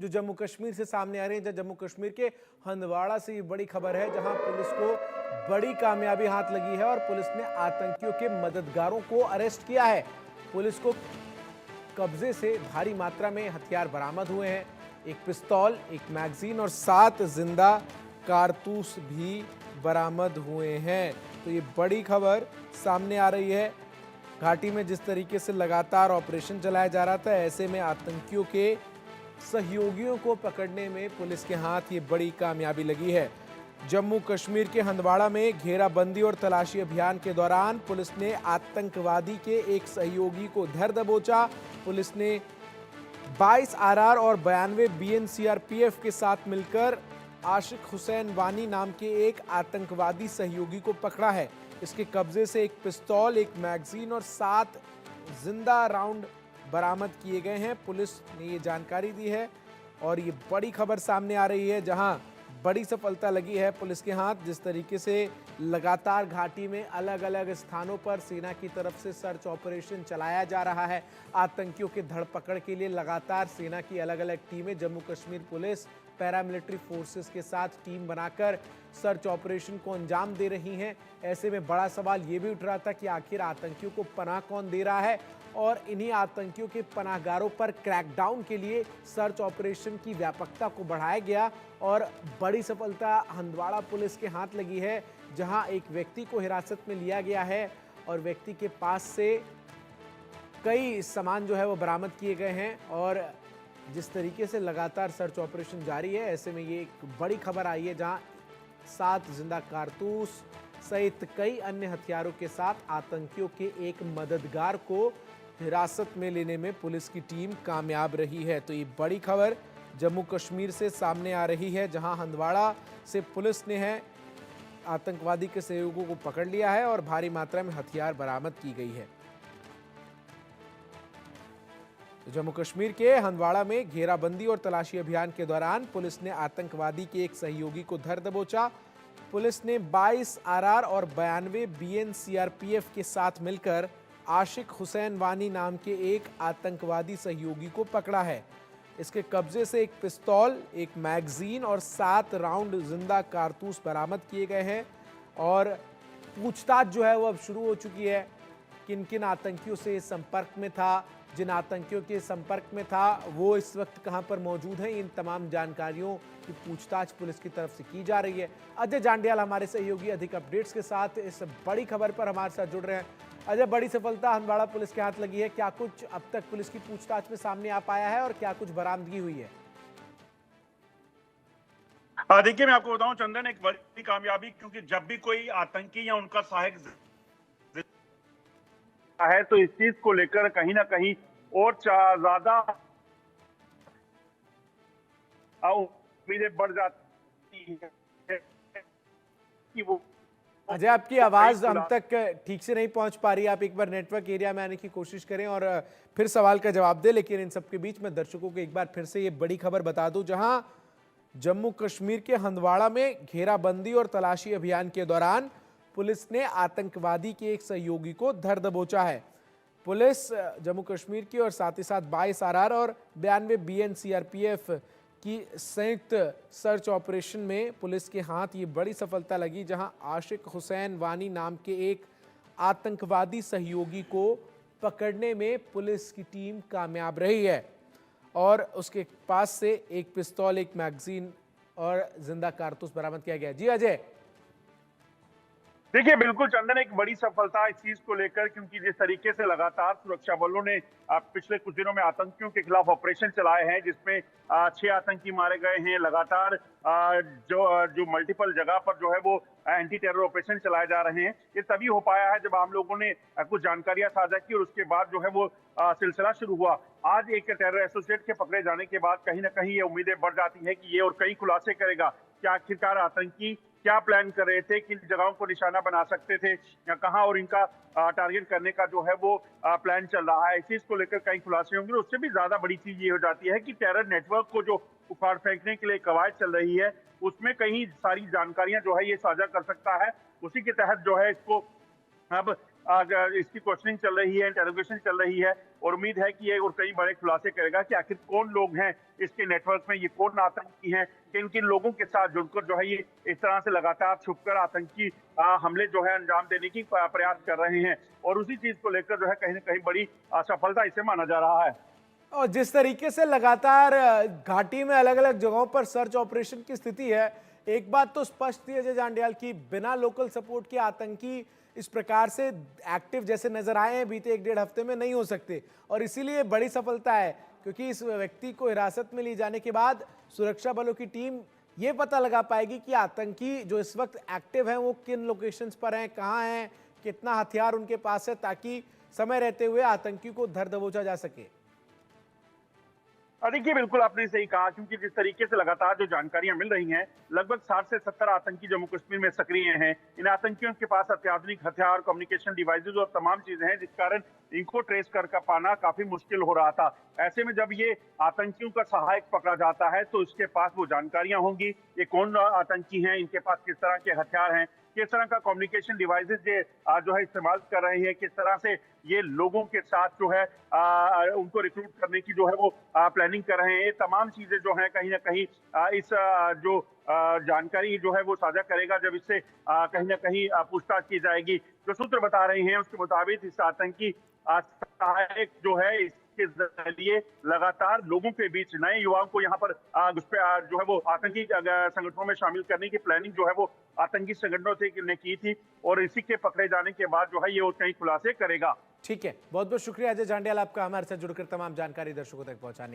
जो जम्मू कश्मीर से सामने आ रहे हैं, जम्मू कश्मीर के हंदवाड़ा से ये बड़ी खबर है, जहां पुलिस को बड़ी कामयाबी हाथ लगी है और पुलिस ने आतंकियों के मददगारों को अरेस्ट किया है। पुलिस को कब्जे से भारी मात्रा में हथियार बरामद हुए हैं, एक पिस्तौल, एक मैगजीन और 7 जिंदा कारतूस भी बरामद हुए हैं। तो ये बड़ी खबर सामने आ रही है। घाटी में जिस तरीके से लगातार ऑपरेशन चलाया जा रहा था, ऐसे में आतंकियों के सहयोगियों को पकड़ने में पुलिस के हाथ ये बड़ी कामयाबी लगी है। जम्मू कश्मीर के हंदवाड़ा में घेराबंदी और तलाशी अभियान के दौरान पुलिस ने आतंकवादी के एक सहयोगी को धर दबोचा। पुलिस ने 22 आरआर और 92 बीएन सीआरपीएफ के साथ मिलकर आशिक हुसैन वानी नाम के एक आतंकवादी सहयोगी को पकड़ा है। इसके कब्जे से एक पिस्तौल, एक मैगजीन और 7 जिंदा राउंड बरामद किए गए हैं। पुलिस ने ये जानकारी दी है और ये बड़ी खबर सामने आ रही है, जहां बड़ी सफलता लगी है पुलिस के हाथ। जिस तरीके से लगातार घाटी में अलग अलग स्थानों पर सेना की तरफ से सर्च ऑपरेशन चलाया जा रहा है, आतंकियों के धरपकड़ के लिए लगातार सेना की अलग अलग टीमें, Jammu Kashmir police, paramilitary forces के साथ टीम बनाकर सर्च ऑपरेशन को अंजाम दे रही हैं। ऐसे में बड़ा सवाल ये भी उठ रहा था कि आखिर आतंकियों को पनाह कौन दे रहा है, और इन्हीं आतंकियों के पनाहगारों पर क्रैकडाउन के लिए सर्च ऑपरेशन की व्यापकता को बढ़ाया गया और बड़ी सफलता हंदवाड़ा पुलिस के हाथ लगी है, जहां एक व्यक्ति को हिरासत में लिया गया है और व्यक्ति के पास से कई सामान जो है वो बरामद किए गए हैं। और जिस तरीके से लगातार सर्च ऑपरेशन जारी है, ऐसे में ये एक बड़ी खबर आई है, जहां 7 जिंदा कारतूस सहित कई अन्य हथियारों के साथ आतंकियों के एक मददगार को हिरासत में लेने में पुलिस की टीम कामयाब रही है। तो ये बड़ी खबर जम्मू कश्मीर से सामने आ रही है, जहां हंदवाड़ा से पुलिस ने आतंकवादी के सहयोगियों को पकड़ लिया है और भारी मात्रा में हथियार बरामद की गई है। जम्मू कश्मीर के हंदवाड़ा में घेराबंदी और तलाशी अभियान के दौरान पुलिस ने आतंकवादी के एक सहयोगी को धर दबोचा। पुलिस ने 22 आरआर और 92 बीएन सीआरपीएफ के साथ मिलकर आशिक हुसैन वानी नाम के एक आतंकवादी सहयोगी को पकड़ा है। इसके कब्जे से एक पिस्तौल, एक मैगजीन और 7 राउंड जिंदा कारतूस बरामद किए गए हैं और पूछताछ जो है वो अब शुरू हो चुकी है। किन किन आतंकियों से संपर्क में था, जिन आतंकियों के संपर्क में था वो इस वक्त कहां पर मौजूद हैं, इन तमाम जानकारियों की पूछताछ पुलिस की तरफ से की जा रही है। अजय जांडियाल हमारे सहयोगी अधिक अपडेट्स के साथ इस बड़ी खबर पर हमारे साथ जुड़ रहे हैं। अजय, बड़ी सफलता हंदवाड़ा पुलिस के हाथ लगी है, क्या कुछ अब तक पुलिस की पूछताछ में सामने आ पाया है और क्या कुछ बरामदगी हुई है? देखिए, मैं आपको बताऊं चंदन, एक बड़ी कामयाबी, क्योंकि जब भी कोई आतंकी या उनका सहायक है तो इस चीज को लेकर कहीं ना कहीं और ज्यादा उम्मीदें बढ़ जाती है कि वो अजय, आपकी आवाज हम तक ठीक से नहीं पहुंच पा रही है। आप एक बार नेटवर्क एरिया में आने की कोशिश करें और फिर सवाल का जवाब दें। लेकिन इन सबके बीच में दर्शकों को एक बार फिर से ये बड़ी खबर बता दूं, जहां जम्मू कश्मीर के हंदवाड़ा में घेराबंदी और तलाशी अभियान के दौरान पुलिस ने आतंकवादी के एक सहयोगी को धर दबोचा है। पुलिस जम्मू कश्मीर की और साथ ही साथ 22 आरआर और 92 बीएन सीआरपीएफ की संयुक्त सर्च ऑपरेशन में पुलिस के हाथ ये बड़ी सफलता लगी, जहां आशिक हुसैन वानी नाम के एक आतंकवादी सहयोगी को पकड़ने में पुलिस की टीम कामयाब रही है और उसके पास से एक पिस्तौल, एक मैगजीन और जिंदा कारतूस बरामद किया गया। जी अजय। देखिए, बिल्कुल चंदन, एक बड़ी सफलता इस चीज को लेकर, क्योंकि जिस तरीके से लगातार सुरक्षा बलों ने पिछले कुछ दिनों में आतंकियों के खिलाफ ऑपरेशन चलाए हैं, जिसमें 6 आतंकी मारे गए हैं। लगातार जो मल्टीपल जगह पर जो है वो एंटी टेरर ऑपरेशन चलाए जा रहे हैं। ये तभी हो पाया है जब हम लोगों ने कुछ जानकारियां साझा की और उसके बाद जो है वो सिलसिला शुरू हुआ। आज एक टेरर एसोसिएट के पकड़े जाने के बाद कहीं ना कहीं ये उम्मीदें बढ़ जाती है कि ये और कई खुलासे करेगा कि आखिरकार आतंकी क्या प्लान कर रहे थे, किन जगहों को निशाना बना सकते थे या कहां, और इनका टारगेट करने का जो है वो प्लान चल रहा है। इस चीज को लेकर कई खुलासे होंगे। उससे भी ज्यादा बड़ी चीज ये हो जाती है कि टेरर नेटवर्क को जो उखाड़ फेंकने के लिए कवायद चल रही है, उसमें कई सारी जानकारियां जो है ये साझा कर सकता है। उसी के तहत जो है इसको अब इसकी क्वेश्चनिंग चल रही है, इंटरोगेशन चल रही है। और उम्मीद है कि ये और कई बड़े खुलासे करेगा कि आखिर कौन लोग हैं इसके नेटवर्क में, ये कौन आतंकी हैं, किन किन लोगों के साथ जुड़कर जो है ये इस तरह से लगातार छुपकर आतंकी हमले जो है अंजाम देने की प्रयास कर रहे हैं। और उसी चीज को लेकर जो है कहीं ना कहीं बड़ी सफलता इसे माना जा रहा है। और जिस तरीके से लगातार घाटी में अलग अलग जगहों पर सर्च ऑपरेशन की स्थिति है, एक बात तो स्पष्ट थी अजय जांडियाल की, बिना लोकल सपोर्ट के आतंकी इस प्रकार से एक्टिव जैसे नजर आए हैं बीते 1-1.5 हफ्ते में नहीं हो सकते। और इसीलिए बड़ी सफलता है, क्योंकि इस व्यक्ति को हिरासत में ली जाने के बाद सुरक्षा बलों की टीम ये पता लगा पाएगी कि आतंकी जो इस वक्त एक्टिव हैं वो किन लोकेशंस पर हैं, कहाँ हैं, कितना हथियार उनके पास है, ताकि समय रहते हुए आतंकी को धर दबोचा जा सके। देखिए, बिल्कुल आपने सही कहा, क्योंकि जिस तरीके से लगातार जो जानकारियां मिल रही हैं, लगभग 60 से 70 आतंकी जम्मू कश्मीर में सक्रिय हैं। इन आतंकियों के पास अत्याधुनिक हथियार, कम्युनिकेशन डिवाइसेज और तमाम चीजें हैं, जिस कारण इनको ट्रेस कर पाना काफी मुश्किल हो रहा था। ऐसे में जब ये आतंकियों का सहायक पकड़ा जाता है तो इसके पास वो जानकारियां होंगी, ये कौन आतंकी हैं, इनके पास किस तरह के हथियार हैं, किस तरह का कम्युनिकेशन डिवाइसेज जो है इस्तेमाल कर रहे हैं, किस तरह से ये लोगों के साथ जो है उनको रिक्रूट करने की जो है वो प्लानिंग कर रहे हैं। ये तमाम चीजें जो हैं कहीं ना कहीं इस जो जानकारी जो है वो साझा करेगा, जब इससे कहीं ना कहीं पूछताछ की जाएगी। जो सूत्र बता रहे हैं उसके मुताबिक इस आतंकी सहायक जो है इसके जरिए लगातार लोगों के बीच नए युवाओं को यहाँ पर जो है वो आतंकी संगठनों में शामिल करने की प्लानिंग जो है वो आतंकी संगठनों ने की थी, और इसी के पकड़े जाने के बाद जो है ये और कई खुलासे करेगा। ठीक है, बहुत बहुत शुक्रिया अजय जांडियाल आपका हमारे साथ जुड़कर तमाम जानकारी दर्शकों तक पहुंचाने